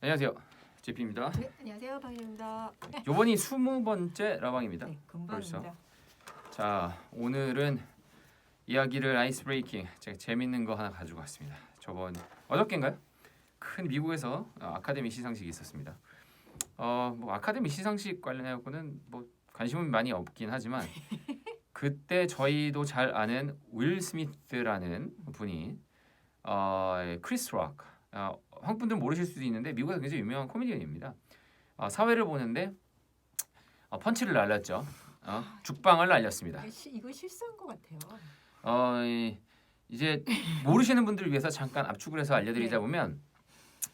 안녕하세요, 제피입니다. 네, 안녕하세요, 방입니다. 요번이 20번째 라방입니다. 네, 금방입니다. 자, 오늘은 이야기를 아이스 브레이킹, 제가 재밌는 거 하나 가지고 왔습니다. 저번 어저께인가요? 큰 미국에서 아카데미 시상식이 있었습니다. 뭐 아카데미 시상식 관련해서는 뭐 관심은 많이 없긴 하지만 그때 저희도 잘 아는 윌 스미스라는 분이 크리스 록, 한국 분들 모르실 수도 있는데 미국에서 굉장히 유명한 코미디언입니다. 사회를 보는데 펀치를 날렸죠. 죽방을 날렸습니다. 이거 실수한 것 같아요. 이제 모르시는 분들을 위해서 잠깐 압축을 해서 알려드리자 보면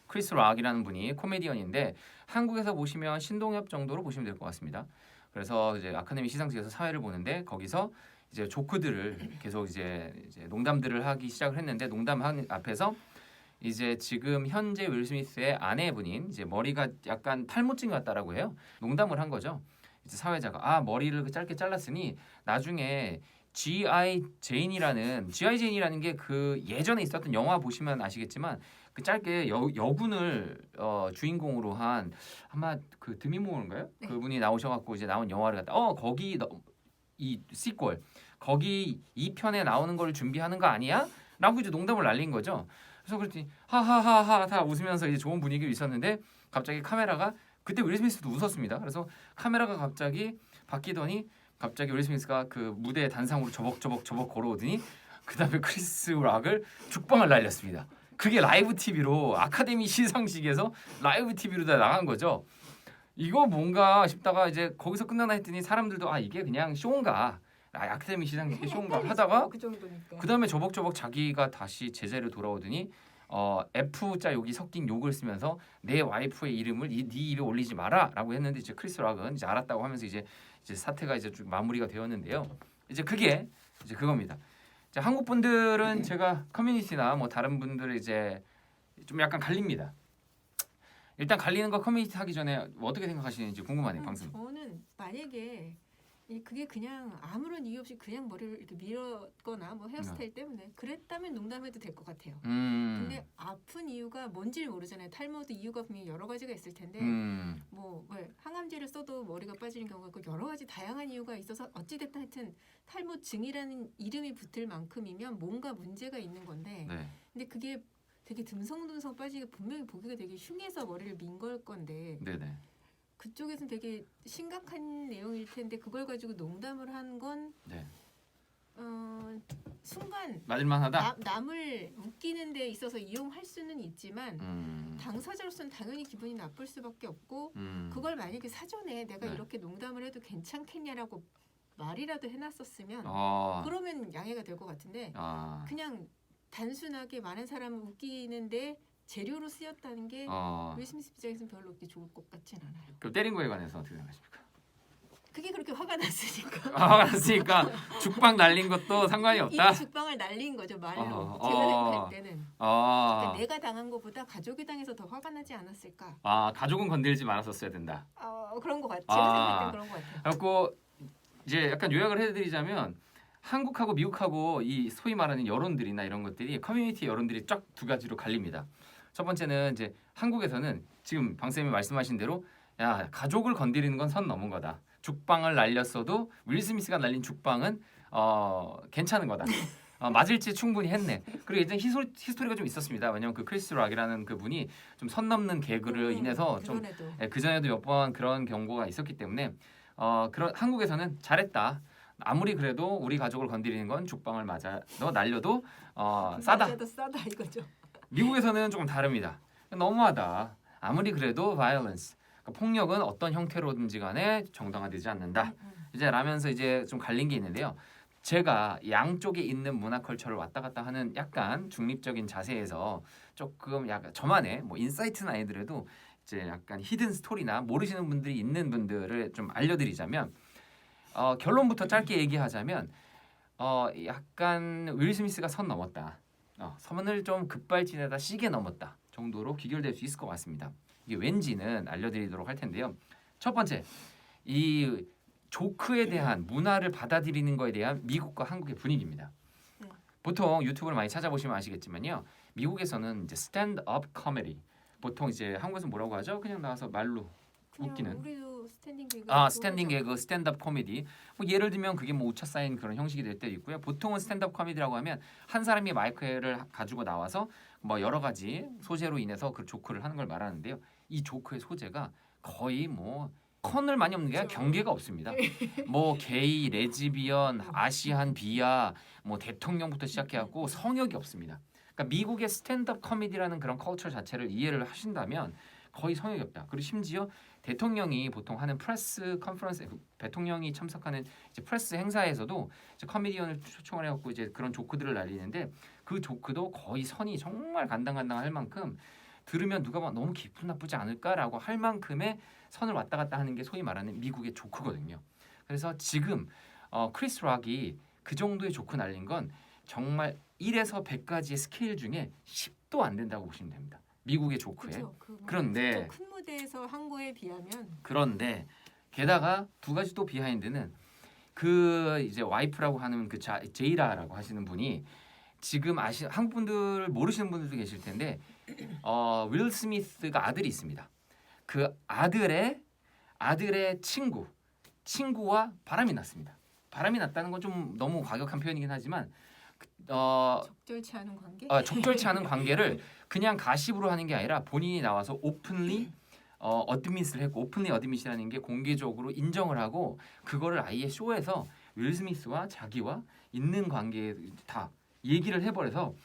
크리스 록이라는 분이 코미디언인데 한국에서 보시면 신동엽 정도로 보시면 될 것 같습니다. 그래서 이제 아카데미 시상식에서 사회를 보는데 거기서 이제 조크들을 계속 이제 농담들을 하기 시작을 했는데 농담 앞에서 이제 지금 현재 윌 스미스의 아내분인 이제 머리가 약간 탈모증 같다라고 해요. 농담을 한 거죠. 이제 사회자가 머리를 짧게 잘랐으니 나중에 G.I. 제인이라는 게 그 예전에 있었던 영화 보시면 아시겠지만 그 짧게 여군을 주인공으로 한 아마 그 드미모어인가요? 네. 그분이 나오셔갖고 이제 나온 영화를 갖다 거기 이 시퀄 거기 2편에 나오는 걸 준비하는 거 아니야? 라고 이제 농담을 날린 거죠. 그래서 그랬더니 하하하하 다 웃으면서 이제 좋은 분위기로 있었는데 갑자기 카메라가 그때 윌 스미스도 웃었습니다. 그래서 카메라가 갑자기 바뀌더니 갑자기 윌 스미스가 그 무대 단상으로 저벅 걸어오더니 그 다음에 크리스 록을 죽방을 날렸습니다. 그게 라이브 TV로 아카데미 시상식에서 라이브 TV로 다 나간 거죠. 이거 뭔가 싶다가 이제 거기서 끝나나 했더니 사람들도 이게 그냥 쇼인가 아카데미 시상식 쇼인가 하다가 그 정도니까. 그 다음에 저벅저벅 자기가 다시 제자리로 돌아오더니 F자 욕이 섞인 욕을 쓰면서 내 와이프의 이름을 네 입에 올리지 마라라고 했는데 이제 크리스 록은 이제 알았다고 하면서 이제 사태가 이제 좀 마무리가 되었는데요. 이제 그게 이제 그겁니다. 자, 한국 분들은 제가 커뮤니티나 뭐 다른 분들 이제 좀 약간 갈립니다. 일단 갈리는 거 커뮤니티 하기 전에 어떻게 생각하시는지 궁금하네요, 방송. 저는 만약에 그게 그냥 아무런 이유 없이 그냥 머리를 이렇게 밀었거나 뭐 헤어스타일 때문에 그랬다면 농담해도 될 것 같아요. 근데 아픈 이유가 뭔지를 모르잖아요. 탈모도 이유가 분명히 여러 가지가 있을 텐데 뭐 항암제를 써도 머리가 빠지는 경우가 있고 여러 가지 다양한 이유가 있어서 어찌됐든 하여튼 탈모증이라는 이름이 붙을 만큼이면 뭔가 문제가 있는 건데 네. 근데 그게 되게 듬성듬성 빠지게 분명히 보기가 되게 흉해서 머리를 민 걸 건데 네네. 그쪽에서는 되게 심각한 내용일 텐데 그걸 가지고 농담을 한 건 네. 순간 맞을만하다. 남을 웃기는 데 있어서 이용할 수는 있지만 당사자로서는 당연히 기분이 나쁠 수밖에 없고 그걸 만약에 사전에 내가 네. 이렇게 농담을 해도 괜찮겠냐라고 말이라도 해놨었으면 그러면 양해가 될 것 같은데 그냥 단순하게 많은 사람을 웃기는데 재료로 쓰였다는 게 윌 스미스 입장에서는 별로 그렇게 좋을 것 같진 않아요. 그럼 때린 거에 관해서 어떻게 생각하십니까? 그게 그렇게 화가 났으니까. 화가 났으니까 죽방 날린 것도 상관이 없다. 이 죽방을 날린 거죠 말로. 제가 생각할 때는. 그러니까 내가 당한 것보다 가족이 당해서 더 화가 나지 않았을까. 가족은 건들지 말았었어야 된다. 그런 것 같아요. 제가 생각할 땐 그런 것 같아요. 그래갖고 이제 약간 요약을 해드리자면 한국하고 미국하고 이 소위 말하는 여론들이나 이런 것들이 커뮤니티 여론들이 쫙 두 가지로 갈립니다. 첫 번째는 이제 한국에서는 지금 방쌤이 말씀하신 대로 가족을 건드리는 건 선 넘은 거다. 죽방을 날렸어도 윌 스미스가 날린 죽방은 괜찮은 거다. 맞을지 충분히 했네. 그리고 예전 히스토리가 좀 있었습니다. 왜냐하면 그 크리스 록이라는 그 분이 좀 선 넘는 개그를 인해서 좀 그 전에도 몇 번 그런 경고가 있었기 때문에 그런 한국에서는 잘했다. 아무리 그래도 우리 가족을 건드리는 건 죽방을 맞아. 너 날려도 싸다. 싸다 이거죠. 미국에서는 조금 다릅니다. 너무하다. 아무리 그래도 violence, 그러니까 폭력은 어떤 형태로든지 간에 정당화되지 않는다. 이제 라면서 이제 좀 갈린 게 있는데요. 제가 양쪽에 있는 문화 컬처를 왔다 갔다 하는 약간 중립적인 자세에서 조금 약간 저만의 뭐 인사이트는 아니더라도 이제 약간 히든 스토리나 모르시는 분들이 있는 분들을 좀 알려드리자면 결론부터 짧게 얘기하자면 약간 윌 스미스가 선 넘었다. 선을 좀 급발진에다 시게 넘었다 정도로 귀결될 수 있을 것 같습니다. 이게 왠지는 알려드리도록 할 텐데요. 첫 번째, 이 조크에 대한 문화를 받아들이는 거에 대한 미국과 한국의 분위기입니다. 보통 유튜브를 많이 찾아보시면 아시겠지만요. 미국에서는 이제 스탠드업 코미디, 보통 이제 한국에서 뭐라고 하죠? 그냥 나와서 말로 그냥 웃기는. 우리도 스탠딩 개그. 스탠딩 개그, 스탠드업 코미디. 뭐 예를 들면 그게 뭐 우차 쌓인 그런 형식이 될 때도 있고요. 보통은 스탠드업 코미디라고 하면 한 사람이 마이크를 가지고 나와서 뭐 여러 가지 소재로 인해서 그 조크를 하는 걸 말하는데요. 이 조크의 소재가 거의 뭐 컨을 많이 없는 게 아니라 그렇죠. 경계가 없습니다. 뭐 게이, 레즈비언, 아시안, 비하, 뭐 대통령부터 시작해갖고 성역이 없습니다. 그러니까 미국의 스탠드업 코미디라는 그런 컬처 자체를 이해를 하신다면 거의 성역이 없다. 그리고 심지어 대통령이 보통 하는 프레스 컨퍼런스, 대통령이 참석하는 이제 프레스 행사에서도 이제 코미디언을 초청을 해갖고 이제 그런 조크들을 날리는데 그 조크도 거의 선이 정말 간당간당할 만큼 들으면 누가 막 너무 기분 나쁘지 않을까라고 할 만큼의 선을 왔다 갔다 하는 게 소위 말하는 미국의 조크거든요. 그래서 지금 크리스 락이 그 정도의 조크 날린 건 정말 1에서 100까지의 스케일 중에 10도 안 된다고 보시면 됩니다. 미국의 조크에. 그렇죠. 그런데 큰 무대에서 한 거에 비하면 그런데 게다가 두 가지 또 비하인드는 그 이제 와이프라고 하는 그 제이라라고 하시는 분이 지금 한국 분들 모르시는 분들도 계실 텐데 윌 스미스가 아들이 있습니다. 그 아들의 친구와 바람이 났습니다. 바람이 났다는 건 좀 너무 과격한 표현이긴 하지만 적절치 않은 관계? 적절치 않은 관계를 그냥 가십으로 하는 게 아니라 본인이 나와서 오픈리 어드밋을 했고 오픈리 어드밋이라는 게 공개적으로 인정을 하고 그거를 아예 쇼에서 윌 스미스와 자기와 있는 관계에 다 얘기를 해버려서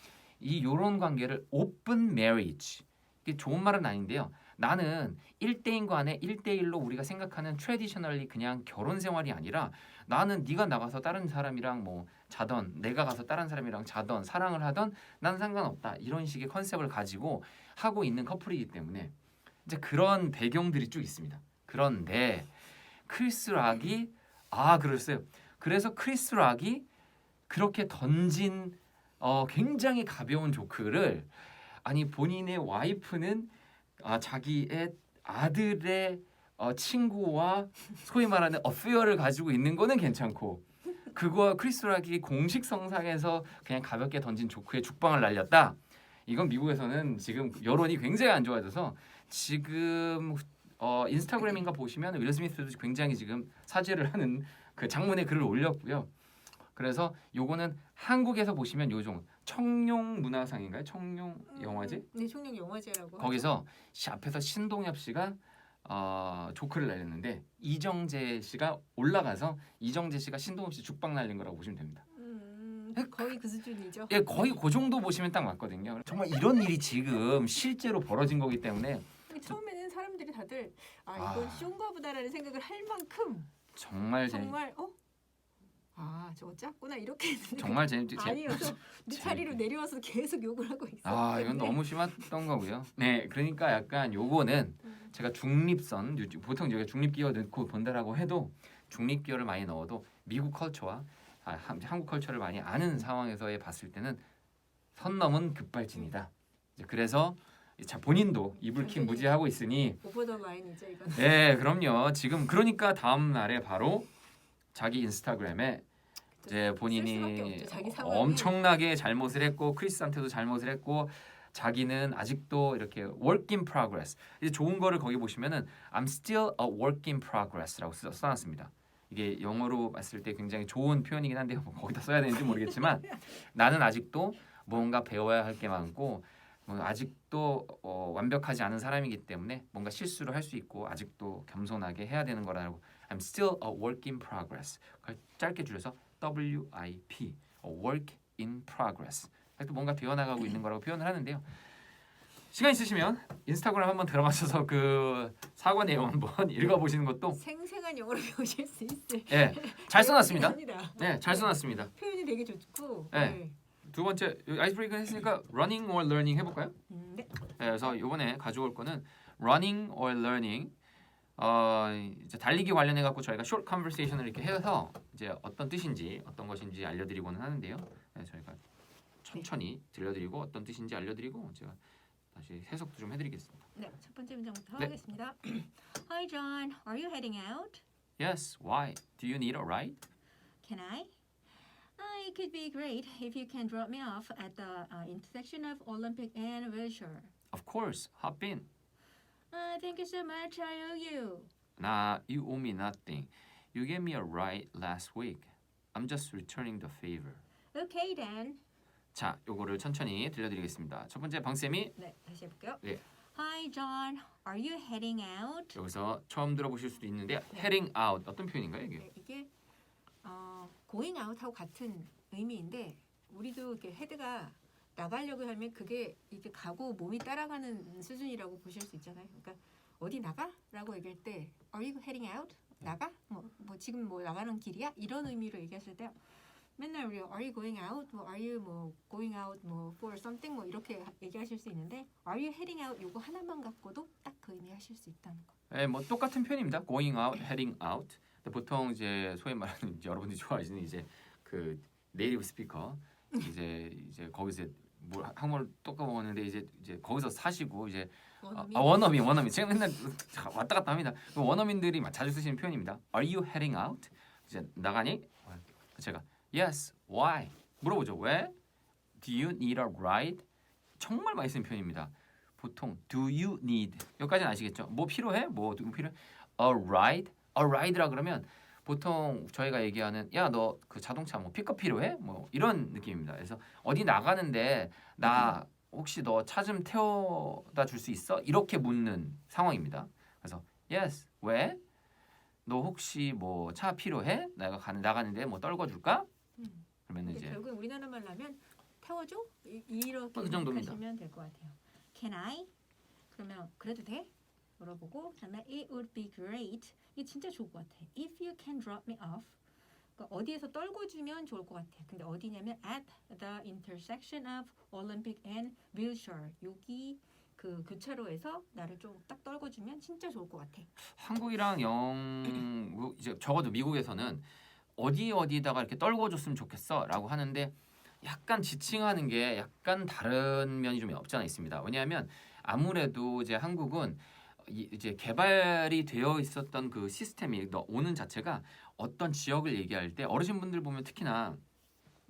요런 관계를 오픈 메리지 이게 좋은 말은 아닌데요. 나는 1대인 간에 1대1로 우리가 생각하는 트래디셔널리 그냥 결혼 생활이 아니라 나는 네가 나가서 다른 사람이랑 뭐 자던 내가 가서 다른 사람이랑 자던 사랑을 하던 난 상관없다 이런 식의 컨셉을 가지고 하고 있는 커플이기 때문에 이제 그런 배경들이 쭉 있습니다. 그런데 크리스 락이 그랬어요. 그래서 크리스 락이 그렇게 던진 굉장히 가벼운 조크를 아니 본인의 와이프는 자기의 아들의 친구와 소위 말하는 어페어를 가지고 있는 거는 괜찮고 그거와 크리스 락이 공식 성상에서 그냥 가볍게 던진 조크에 죽방을 날렸다. 이건 미국에서는 지금 여론이 굉장히 안 좋아져서 지금 인스타그램인가 보시면 윌 스미스도 굉장히 지금 사죄를 하는 그 장문의 글을 올렸고요. 그래서 요거는 한국에서 보시면 요종 청룡 문화상인가요? 청룡 영화제? 네, 청룡 영화제라고. 거기서 앞에서 신동엽 씨가 조크를 날렸는데 이정재 씨가 올라가서 이정재 씨가 신동엽 씨 죽방 날린 거라고 보시면 됩니다. 거의 그 수준이죠. 예, 거의 그 정도 보시면 딱 맞거든요. 정말 이런 일이 지금 실제로 벌어진 거기 때문에 처음에는 사람들이 다들 이건 쇼인가 보다라는 생각을 할 만큼 정말 저거 짰구나 이렇게 했는데 정말 재밌지. 아니어서 네 자리로 내려와서 계속 욕을 하고 있어. 이건 너무 심했던 거고요. 네, 그러니까 약간 요거는 제가 중립선 보통 제가 중립 기어 넣고 본다라고 해도 중립 기어를 많이 넣어도 미국 컬처와 한국 컬처를 많이 아는 상황에서 봤을 때는 선 넘은 급발진이다. 그래서 본인도 이불킥 무지하고 있으니 오버 더 라인이죠 이건. 네, 그럼요. 지금 그러니까 다음 날에 바로 자기 인스타그램에 이제 본인이 엄청나게 잘못을 했고 크리스한테도 잘못을 했고 자기는 아직도 이렇게 work in progress. 이제 좋은 거를 거기 보시면은 I'm still a work in progress라고 써놨습니다. 이게 영어로 봤을 때 굉장히 좋은 표현이긴 한데 뭐 거기다 써야 되는지 모르겠지만 나는 아직도 뭔가 배워야 할 게 많고 아직도 완벽하지 않은 사람이기 때문에 뭔가 실수를 할 수 있고 아직도 겸손하게 해야 되는 거라고 I'm still a work in progress. 짧게 줄여서 WIP, a work in progress. 아직도 뭔가 배워나가고 있는 거라고 표현을 하는데요. 시간 있으시면 인스타그램 한번 들어가셔서 그 사과 내용 한번 읽어보시는 것도 생생한 영어로 배우실 수 있어요. 네, 잘 써놨습니다. 네, 잘 써놨습니다. 표현이 되게 좋고. 네. 두 번째 아이스 브레이크 했으니까 running or learning 해볼까요? 네. 그래서 이번에 가져올 거는 running or learning. 이제 달리기 관련해 갖고 저희가 short conversation을 이렇게 해서 이제 어떤 뜻인지 어떤 것인지 알려드리고는 하는데요. 네, 저희가 천천히 들려드리고 어떤 뜻인지 알려드리고 제가 다시 해석도 좀 해드리겠습니다. 네, 첫 번째 문장부터 네. 하겠습니다. Hi John, are you heading out? Yes. Why? Do you need a ride? Can I? It could be great if you can drop me off at the intersection of Olympic and Wilshire. Of course, hop in. Thank you so much. I owe you. Nah, you owe me nothing. You gave me a ride last week. I'm just returning the favor. Okay then. 자, 요거를 천천히 들려드리겠습니다. 첫 번째 방쌤이 네, 다시 해볼게요. 네. Hi John, are you heading out? 여기서 처음 들어보실 수도 있는데 heading out 어떤 표현인가요 이게? 네, 이게 going out하고 같은 의미인데 우리도 이렇게 헤드가 나가려고 하면 그게 이렇게 가고 몸이 따라가는 수준이라고 보실 수 있잖아요. 그러니까 어디 나가?라고 얘기할 때 Are you heading out? 나가? 뭐 지금 뭐 나가는 길이야? 이런 의미로 얘기했을 때 맨날 우리 Are you going out? 뭐 Are you 뭐 going out 뭐 for something 뭐 이렇게 얘기하실 수 있는데 Are you heading out? 요거 하나만 갖고도 딱 그 의미 하실 수 있다는 거. 네, 뭐 똑같은 표현입니다. going out, heading out. 근데 보통 이제 소위 말하는 이제 여러분들이 좋아하시는 이제 그 네이티브 스피커 이제 거기서 뭐 한국말 똑같이 먹었는데 이제 거기서 사시고 이제 원어민 제가 맨날 왔다 갔다 합니다. 원어민들이 자주 쓰시는 표현입니다. Are you heading out? 이제 나가니? 제가 Yes. Why? 물어보죠. 왜? Do you need a ride? 정말 많이 쓰는 표현입니다. 보통 Do you need? 여기까지는 아시겠죠? 뭐 필요해? 뭐 필요해? A ride? A ride라 그러면 보통 저희가 얘기하는 야 너 그 자동차 뭐 픽업 필요해? 뭐 이런 느낌입니다. 그래서 어디 나가는데 나 혹시 너 차 좀 태워다 줄 수 있어? 이렇게 묻는 상황입니다. 그래서 yes. 왜? 너 혹시 뭐 차 필요해? 내가 나가는데 뭐 떨궈 줄까? 그러면 이제 결국 우리나라 말로 하면 태워줘? 이렇게 그 정도입니다. 하시면 될 것 같아요. Can I? 그러면 그래도 돼? 물어보고 그다음에 It would be great. 이게 진짜 좋을 것 같아. If you can drop me off. 그러니까 어디에서 떨궈주면 좋을 것 같아. 근데 어디냐면 at the intersection of Olympic and Wilshire. 여기 그 교차로에서 나를 좀 딱 떨궈주면 진짜 좋을 것 같아. 한국이랑 영국 이제 적어도 미국에서는 어디다가 이렇게 떨궈줬으면 좋겠어라고 하는데 약간 지칭하는 게 약간 다른 면이 좀 없지 않아 있습니다. 왜냐하면 아무래도 이제 한국은 이제 개발이 되어 있었던 그 시스템이 오는 자체가 어떤 지역을 얘기할 때 어르신분들 보면 특히나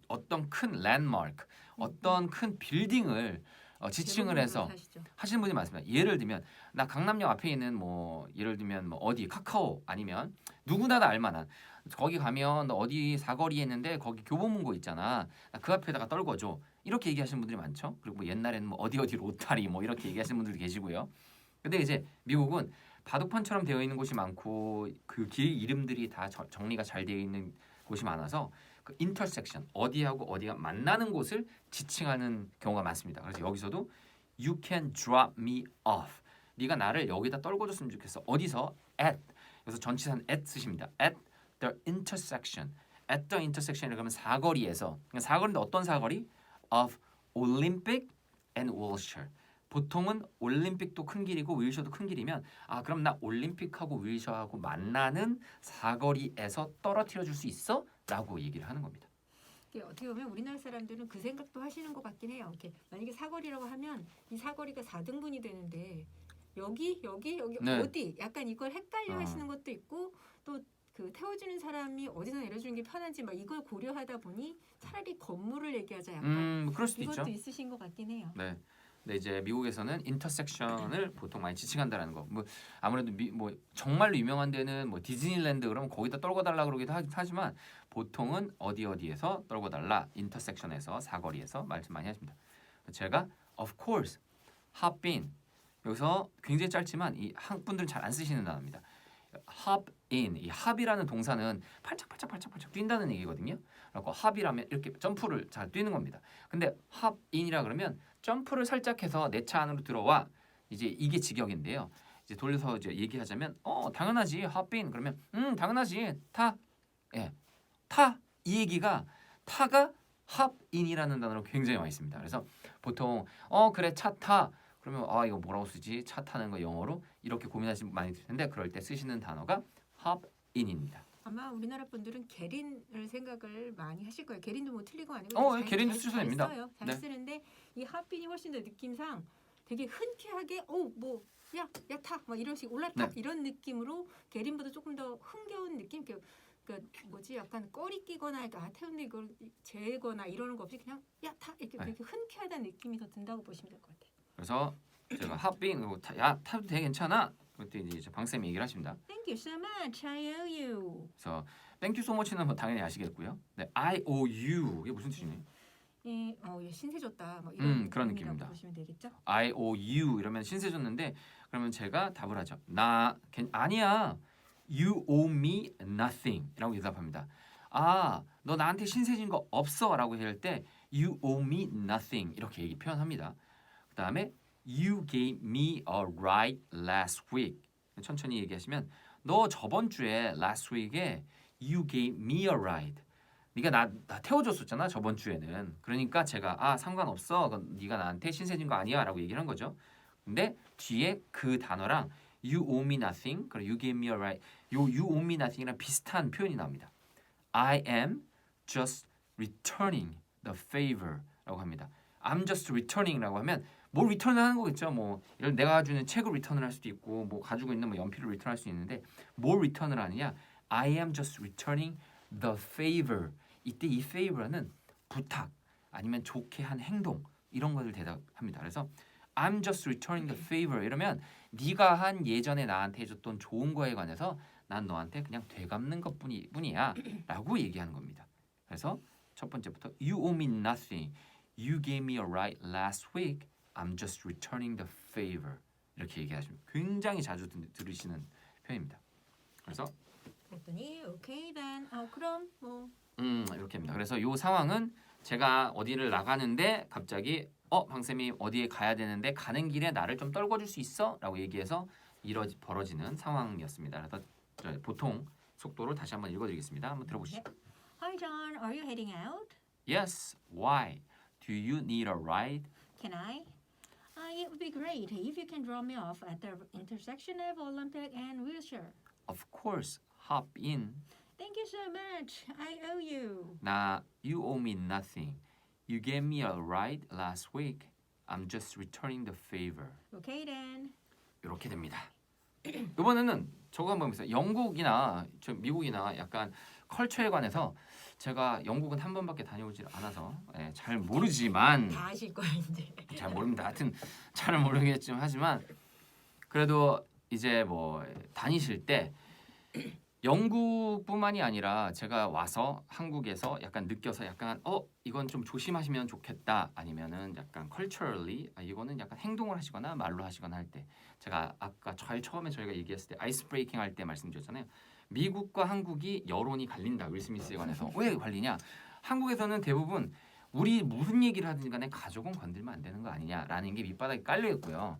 어떤 큰 랜드마크, 어떤 큰 빌딩을 지칭을 해서 하시는 분이 많습니다. 예를 들면 나 강남역 앞에 있는 뭐 예를 들면 뭐 어디 카카오 아니면 누구나 다 알만한 거기 가면 너 어디 사거리에 있는데 거기 교보문고 있잖아. 그 앞에다가 떨궈줘. 이렇게 얘기하시는 분들이 많죠. 그리고 뭐 옛날에는 뭐 어디 로타리 뭐 이렇게 얘기하시는 분들도 계시고요. 근데 이제 미국은 바둑판처럼 되어 있는 곳이 많고 그 길 이름들이 다 정리가 잘 되어 있는 곳이 많아서 그 인터섹션 어디하고 어디가 만나는 곳을 지칭하는 경우가 많습니다. 그래서 여기서도 You can drop me off. 네가 나를 여기다 떨궈줬으면 좋겠어. 어디서? At. 그래서 전치사는 at 쓰십니다. At the intersection. At the intersection이라고 하면 사거리에서. 사거리인데 어떤 사거리? Of Olympic and Wilshire. 보통은 올림픽도 큰 길이고 윌셔도 큰 길이면 아 그럼 나 올림픽하고 윌셔하고 만나는 사거리에서 떨어뜨려 줄 수 있어? 라고 얘기를 하는 겁니다. 어떻게 보면 우리나라 사람들은 그 생각도 하시는 것 같긴 해요. 이렇게 만약에 사거리라고 하면 이 사거리가 4등분이 되는데 여기 네. 어디 약간 이걸 헷갈려 하시는 것도 있고 또 그 태워주는 사람이 어디서 내려주는 게 편한지 막 이걸 고려하다 보니 차라리 건물을 얘기하자 약간 그럴 수도 이것도 있죠. 있으신 것 같긴 해요. 네. 근데 이제 미국에서는 인터섹션을 보통 많이 지칭한다라는 거. 뭐 아무래도 뭐 정말로 유명한 데는 뭐 디즈니랜드 그러면 거기다 떨궈 달라 그러기도 하지만 보통은 어디에서 떨궈 달라 인터섹션에서 사거리에서 말씀 많이 하십니다. 제가 of course hop in 여기서 굉장히 짧지만 이 한국 분들은 잘 안 쓰시는 단어입니다. hop in 이 hop이라는 동사는 팔짝팔짝 뛴다는 얘기거든요. 그리고 hop이라면 이렇게 점프를 잘 뛰는 겁니다. 근데 hop in이라 그러면 점프를 살짝 해서 내 차 안으로 들어와 이제 이게 직역인데요. 이제 돌려서 이제 얘기하자면 당연하지 hop in 그러면 당연하지 타 이 얘기가 타가 hop in이라는 단어로 굉장히 많이 있습니다. 그래서 보통 그래 차 타 그러면 이거 뭐라고 쓰지 차 타는 거 영어로 이렇게 고민하시는 분 많이 들 텐데 그럴 때 쓰시는 단어가 hop in입니다. 아마 우리나라 분들은 게린을 생각을 많이 하실 거예요. 게린도 뭐 틀리고 아니고 게린도 쓰셔도 됩니다. 써요. 잘 네. 쓰는데 이 핫빈이 훨씬 더 느낌상 되게 흔쾌하게 뭐 야 타 막 이런 식 올라타 네. 이런 느낌으로 게린보다 조금 더 흥겨운 느낌 그러니까 뭐지 약간 꺼리 끼거나 태우는데 이걸 재거나 이러는 거 없이 그냥 야 타 이렇게 네. 되게 흔쾌하다는 느낌이 더 든다고 보시면 될 것 같아요. 그래서 제가 hop in 야 타도 돼 괜찮아. 그때 이제 방쌤이 얘기를 하십니다. Thank you so much. I owe you. 그래서 thank you so much는 뭐 당연히 아시겠고요. 네, I owe you 이게 무슨 뜻이니? 얘 신세 줬다. 뭐 이런 그런 의미라고 느낌입니다. 보시면 되겠죠. I owe you 이러면 신세 줬는데 그러면 제가 답을 하죠. 아니야. You owe me nothing이라고 대답합니다. 너 나한테 신세 진 거 없어라고 할 때 you owe me nothing 이렇게 표현합니다. 그다음에 you gave me a ride last week. 천천히 얘기하시면 너 저번 주에 last week에 you gave me a ride. 네가 나 태워줬었잖아 저번 주에는. 그러니까 제가 상관없어. 그건 네가 나한테 신세 진 거 아니야라고 얘기를 한 거죠. 근데 뒤에 그 단어랑 you owe me nothing, 그리고 you gave me a ride, you owe me nothing이랑 비슷한 표현이 나옵니다. I am just returning the favor라고 합니다. I'm just returning라고 하면 뭘 리턴을 하는 거겠죠. 뭐 예를 내가 가지고 책을 리턴을 할 수도 있고, 뭐 가지고 있는 뭐 연필을 리턴할 수 있는데 뭘 리턴을 하느냐? I am just returning the favor. 이때 이 favor는 부탁 아니면 좋게 한 행동 이런 것을 대답합니다. 그래서 I'm just returning the favor 이러면 네가 한 예전에 나한테 해줬던 좋은 거에 관해서 난 너한테 그냥 되갚는 것뿐이야 라고 얘기하는 겁니다. 그래서 첫 번째부터 You owe me nothing. You gave me a ride last week. I'm just returning the favor. 이렇게 얘기하시면 굉장히 자주 들으시는 표현입니다. 그래서 그랬더니 okay then. 그럼 뭐 이렇게 합니다. 그래서 이 상황은 제가 어디를 나가는데 갑자기 방쌤이 어디에 가야 되는데 가는 길에 나를 좀 떨궈줄 수 있어? 라고 얘기해서 벌어지는 상황이었습니다. 그래서 보통 속도로 다시 한번 읽어드리겠습니다. 한번 들어보시죠. Hi John, are you heading out? Yes, why? Do you need a ride? Can I? It would be great if you can drop me off at the intersection of Olympic and Wilshire. Of course, hop in. Thank you so much. I owe you. You owe me nothing. You gave me a ride last week. I'm just returning the favor. Okay then. 이렇게 됩니다. 이번에는 저거 한번 보세요. 영국이나 미국이나 약간 컬처에 관해서 제가 영국은 한 번밖에 다녀오질 않아서 잘 모르지만 다 아실 거야 이제. 잘 모릅니다. 하여튼 잘 모르겠지만 하지만 그래도 이제 뭐 다니실 때 영국뿐만이 아니라 제가 와서 한국에서 약간 느껴서 약간 이건 좀 조심하시면 좋겠다 아니면은 약간 culturally 이거는 약간 행동을 하시거나 말로 하시거나 할 때 제가 아까 처음에 저희가 얘기했을 때 아이스 브레이킹 할 때 말씀드렸잖아요. 미국과 한국이 여론이 갈린다. 윌 스미스에 관해서 왜 갈리냐? 한국에서는 대부분 우리 무슨 얘기를 하든 간에 가족은 건들면 안 되는 거 아니냐라는 게 밑바닥에 깔려 있고요.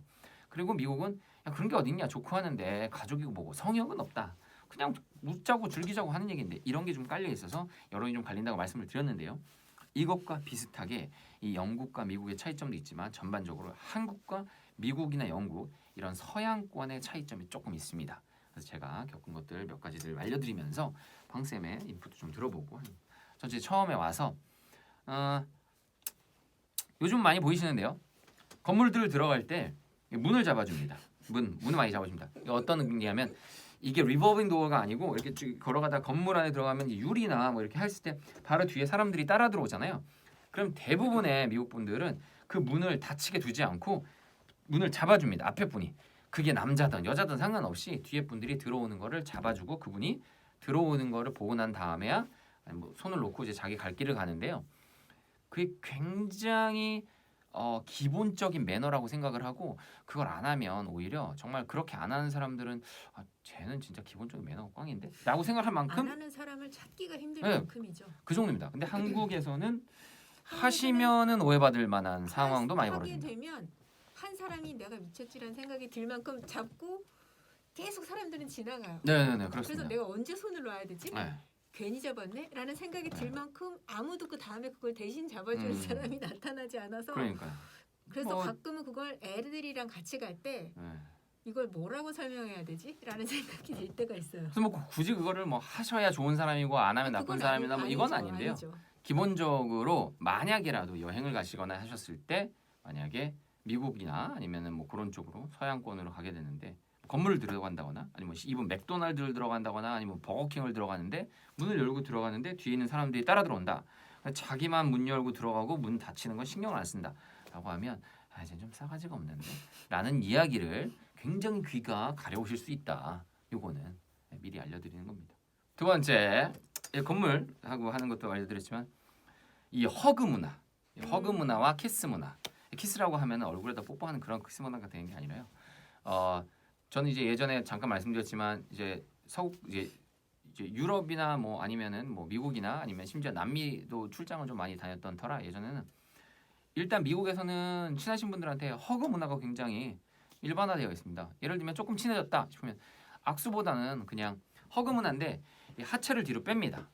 그리고 미국은 그런 게 어딨냐? 좋고 하는데 가족이고 뭐고 성역은 없다. 그냥 웃자고 즐기자고 하는 얘기인데 이런 게 좀 깔려 있어서 여론이 좀 갈린다고 말씀을 드렸는데요. 이것과 비슷하게 이 영국과 미국의 차이점도 있지만 전반적으로 한국과 미국이나 영국 이런 서양권의 차이점이 조금 있습니다. 그래서 제가 겪은 것들 몇 가지를 알려드리면서 방쌤의 인풋도 좀 들어보고 전체 처음에 와서 요즘 많이 보이시는데요. 건물들 들어갈 때 문을 잡아줍니다. 문을 많이 잡아줍니다. 어떤 의미냐면 이게 리볼빙 도어가 아니고 이렇게 쭉 걸어가다 건물 안에 들어가면 유리나 뭐 이렇게 했을 때 바로 뒤에 사람들이 따라 들어오잖아요. 그럼 대부분의 미국 분들은 그 문을 닫히게 두지 않고 문을 잡아줍니다. 앞에 분이. 그게 남자든 여자든 상관없이 뒤에 분들이 들어오는 거를 잡아주고 그분이 들어오는 거를 보고 난 다음에야 뭐 손을 놓고 이제 자기 갈 길을 가는데요. 그게 굉장히 기본적인 매너라고 생각을 하고 그걸 안 하면 오히려 정말 그렇게 안 하는 사람들은 쟤는 진짜 기본적인 매너가 꽝인데? 라고 생각할 만큼 안 하는 사람을 찾기가 힘들 네, 만큼이죠. 그 정도입니다. 근데 한국에서는 하시면은 오해받을 만한 상황도 많이 하게 벌어집니다. 되면 한 사람이 내가 미쳤지라는 생각이 들 만큼 잡고 계속 사람들은 지나가요. 네네네 그래서 그렇습니다. 내가 언제 손을 놔야 되지? 네. 괜히 잡았네? 라는 생각이 들 만큼 아무도 그 다음에 그걸 대신 잡아주는 사람이 나타나지 않아서 그러니까요. 그래서 가끔은 그걸 애들이랑 같이 갈 때 네. 이걸 뭐라고 설명해야 되지? 라는 생각이 들 때가 있어요. 그래서 뭐 굳이 그거를 뭐 하셔야 좋은 사람이고 안 하면 나쁜 그건 사람이다 뭐 이건 아니죠, 아닌데요. 아니죠. 기본적으로 만약에라도 여행을 가시거나 하셨을 때 만약에 미국이나 아니면은 뭐 그런 쪽으로 서양권으로 가게 되는데 건물을 들어간다거나 아니면 이분 맥도날드를 들어간다거나 아니면 버거킹을 들어가는데 문을 열고 들어가는데 뒤에 있는 사람들이 따라 들어온다. 자기만 문 열고 들어가고 문 닫히는 건 신경을 안 쓴다라고 하면 이제 좀 싸가지가 없는데 라는 이야기를 굉장히 귀가 가려우실 수 있다. 요거는 미리 알려드리는 겁니다. 두 번째, 건물하고 하는 것도 알려드렸지만 이 허그 문화, 허그 문화와 키스 문화. 키스라고 하면 얼굴에다 뽀뽀하는 그런 키스 문화가 되는 게 아니라요. 저는 이제 예전에 잠깐 말씀드렸지만 이제 이제 유럽이나 뭐 아니면은 뭐 미국이나 아니면 심지어 남미도 출장을 좀 많이 다녔던 터라 예전에는 일단 미국에서는 친하신 분들한테 허그 문화가 굉장히 일반화되어 있습니다. 예를 들면 조금 친해졌다 싶으면 악수보다는 그냥 허그 문화인데 이 하체를 뒤로 뺍니다.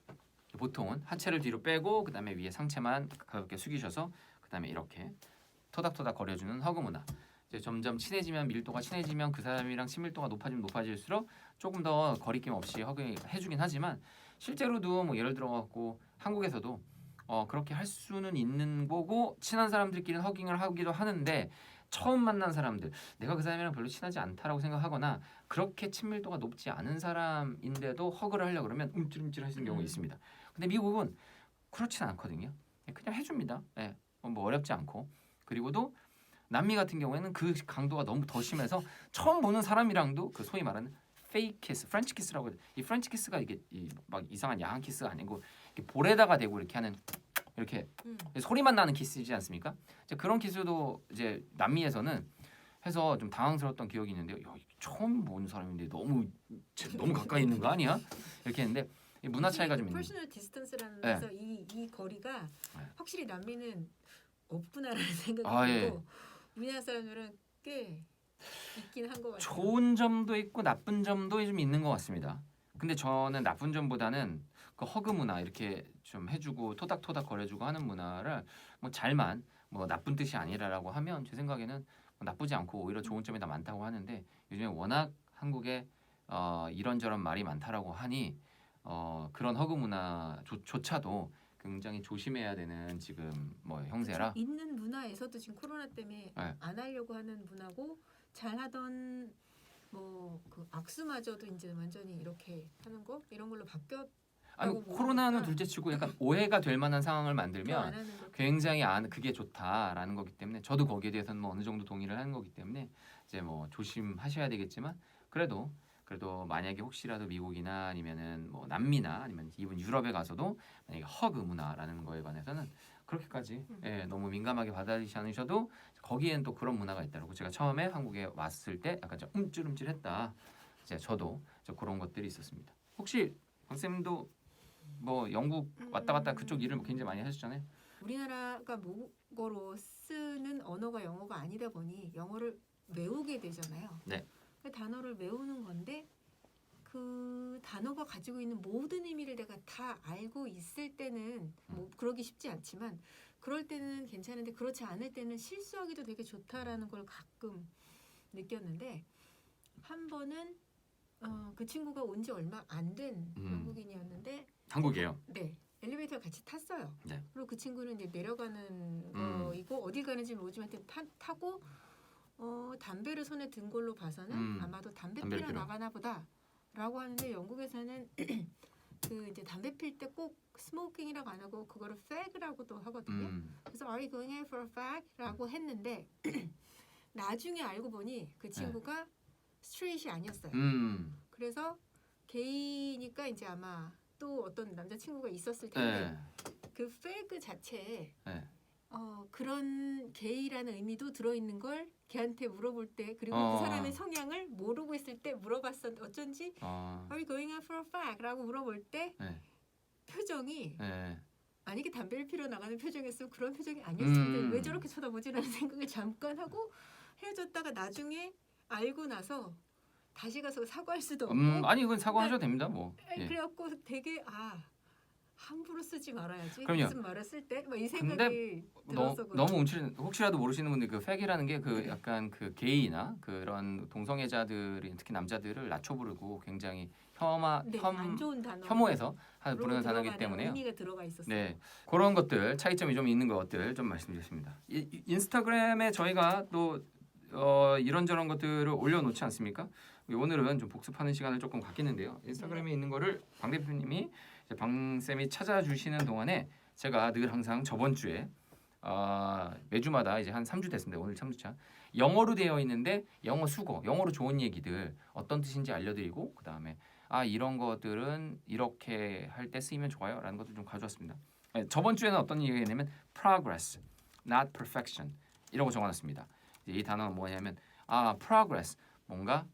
보통은 하체를 뒤로 빼고 그다음에 위에 상체만 가볍게 숙이셔서 그다음에 이렇게 토닥토닥 거려주는 허그 문화. 이제 점점 친해지면 밀도가 친해지면 그 사람이랑 친밀도가 높아지면 높아질수록 조금 더 거리낌 없이 허그 해주긴 하지만 실제로도 뭐 예를 들어 갖고 한국에서도 그렇게 할 수는 있는 거고 친한 사람들끼리는 허깅을 하기도 하는데 처음 만난 사람들 내가 그 사람이랑 별로 친하지 않다라고 생각하거나 그렇게 친밀도가 높지 않은 사람인데도 허그를 하려고 그러면 움찔움찔 하시는 경우가 있습니다. 근데 미국은 그렇진 않거든요. 그냥 해줍니다. 네, 뭐 어렵지 않고 그리고도 남미 같은 경우에는 그 강도가 너무 더 심해서 처음 보는 사람이랑도 그 소위 말하는 페이크 키스, 프렌치 키스라고 이 프렌치 키스가 이게 막 이상한 야한 키스가 아니고 이렇게 볼에다가 대고 이렇게 하는 이렇게 소리만 나는 키스이지 않습니까? 이제 그런 키스도 이제 남미에서는 해서 좀 당황스러웠던 기억이 있는데요. 야, 처음 본 사람인데 너무 가까이 있는 거 아니야? 이렇게 했는데 이 문화 차이가 좀 있는. 퍼스널 디스턴스라면서 이 거리가 확실히 남미는 없구나라는 생각이 들고 우리나라 사람들은 꽤 있긴 한 것 같아요. 좋은 점도 있고 나쁜 점도 좀 있는 것 같습니다. 근데 저는 나쁜 점보다는 그 허그 문화 이렇게 좀 해주고 토닥토닥 거려주고 하는 문화를 뭐 잘만 뭐 나쁜 뜻이 아니라라고 하면 제 생각에는 뭐 나쁘지 않고 오히려 좋은 점이 더 많다고 하는데 요즘에 워낙 한국에 이런저런 말이 많다라고 하니 그런 허그 문화조차도 굉장히 조심해야 되는 지금 뭐 형세라. 그렇죠. 있는 문화에서도 지금 코로나 때문에 안 하려고 하는 문화고 잘하던 뭐 그 악수마저도 이제 완전히 이렇게 하는 거 이런 걸로 바뀌었. 아니 코로나는 둘째치고 약간 오해가 될 만한 상황을 만들면 굉장히 그게 좋다라는 거기 때문에 저도 거기에 대해서는 뭐 어느 정도 동의를 하는 거기 때문에 이제 뭐 조심하셔야 되겠지만 그래도 만약에 혹시라도 미국이나 아니면은 뭐 남미나 아니면 이분 유럽에 가서도 만약에 허그 문화라는 거에 관해서는 그렇게까지 너무 민감하게 받아들이지 않으셔도 거기엔 또 그런 문화가 있다고 제가 처음에 한국에 왔을 때 약간 좀 움찔움찔했다. 이제 저도 그런 것들이 있었습니다. 혹시 박쌤도 뭐 영국 왔다 갔다 그쪽 일을 굉장히 많이 하셨잖아요. 우리나라가 모국어로 쓰는 언어가 영어가 아니다 보니 영어를 외우게 되잖아요. 네. 그 단어를 외우는 건데 그 단어가 가지고 있는 모든 의미를 내가 다 알고 있을 때는 뭐 그러기 쉽지 않지만 그럴 때는 괜찮은데 그렇지 않을 때는 실수하기도 되게 좋다라는 걸 가끔 느꼈는데 한 번은 그 친구가 온 지 얼마 안 된 한국인이었는데 한국이에요? 네. 엘리베이터를 같이 탔어요. 네. 그리고 그 친구는 이제 내려가는 거이고 어딜 가는지 모르지만 타고 담배를 손에 든 걸로 봐서는 아마도 담배 피러 나가나 보다라고 하는데 영국에서는 그 이제 담배 필 때 꼭 스모킹이라고 안 하고 그거를 fag라고도 하거든요. 그래서 Are you going out for a fag?라고 했는데 나중에 알고 보니 그 친구가 스트레이트이 아니었어요. 그래서 게이니까 이제 아마 또 어떤 남자 친구가 있었을 텐데 그 fag 자체에 그런 게이라는 의미도 들어있는 걸 걔한테 물어볼 때 그리고 그 사람의 성향을 모르고 있을 때 물어봤었는데 어쩐지 Are you going out for a fag? 라고 물어볼 때 표정이 아니 이게 담배를 피러 나가는 표정이었으면 그런 표정이 아니었을 텐데 왜 저렇게 쳐다보지라는 생각을 잠깐 하고 헤어졌다가 나중에 알고 나서 다시 가서 사과할 수도 없고 아니 이건 사과하셔도 됩니다 뭐. 그래갖고 되게 함부로 쓰지 말아야지. 그럼요. 무슨 말을 쓸 때 이 생각이 들어서 너무 움츠린 혹시라도 모르시는 분들 그 팩이라는 게 그 약간 그 게이나 그런 동성애자들이 특히 남자들을 낮춰 부르고 굉장히 안 좋은 단어 혐오해서 부르는 단어이기 때문에요. 의미가 들어가 있었어요. 네, 그런 것들 차이점이 좀 있는 것들 좀 말씀드렸습니다. 인스타그램에 저희가 또 이런저런 것들을 올려놓지 않습니까? 오늘은 좀 복습하는 시간을 조금 갖겠는데요. 인스타그램에 있는 거를 방 대표님이 방쌤이 찾아주시는 동안에 제가 늘 항상 저번 주에 매주마다 이제 한 3주 됐습니다. 오늘 3주차. 영어로 되어 있는데 영어 수거, 영어로 좋은 얘기들 어떤 뜻인지 알려드리고 그 다음에 이런 것들은 이렇게 할 때 쓰이면 좋아요라는 것도 좀 가져왔습니다. 저번 주에는 어떤 얘기냐면 progress, not perfection 이라고 적어놨습니다. 이 단어가 뭐냐면 progress 뭔가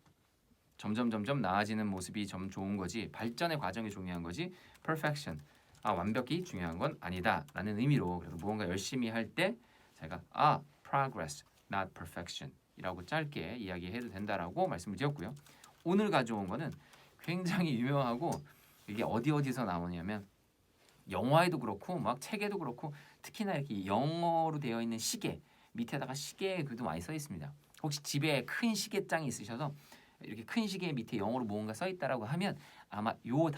점점 나아지는 모습이 좀 좋은 거지 발전의 과정이 중요한 거지 perfection 완벽히 중요한 건 아니다라는 의미로 그래서 무언가 열심히 할 때 제가 progress not perfection 이라고 짧게 이야기해도 된다라고 말씀을 드렸고요. 오늘 가져온 거는 굉장히 유명하고 이게 어디서 나오냐면 영화에도 그렇고 막 책에도 그렇고 특히나 이렇게 영어로 되어 있는 시계 밑에다가 시계 글도 많이 써 있습니다. 혹시 집에 큰 시계장이 있으셔서 이렇게 큰 시계 밑에 영어로 뭔가 써 있다라고 하면 아마 요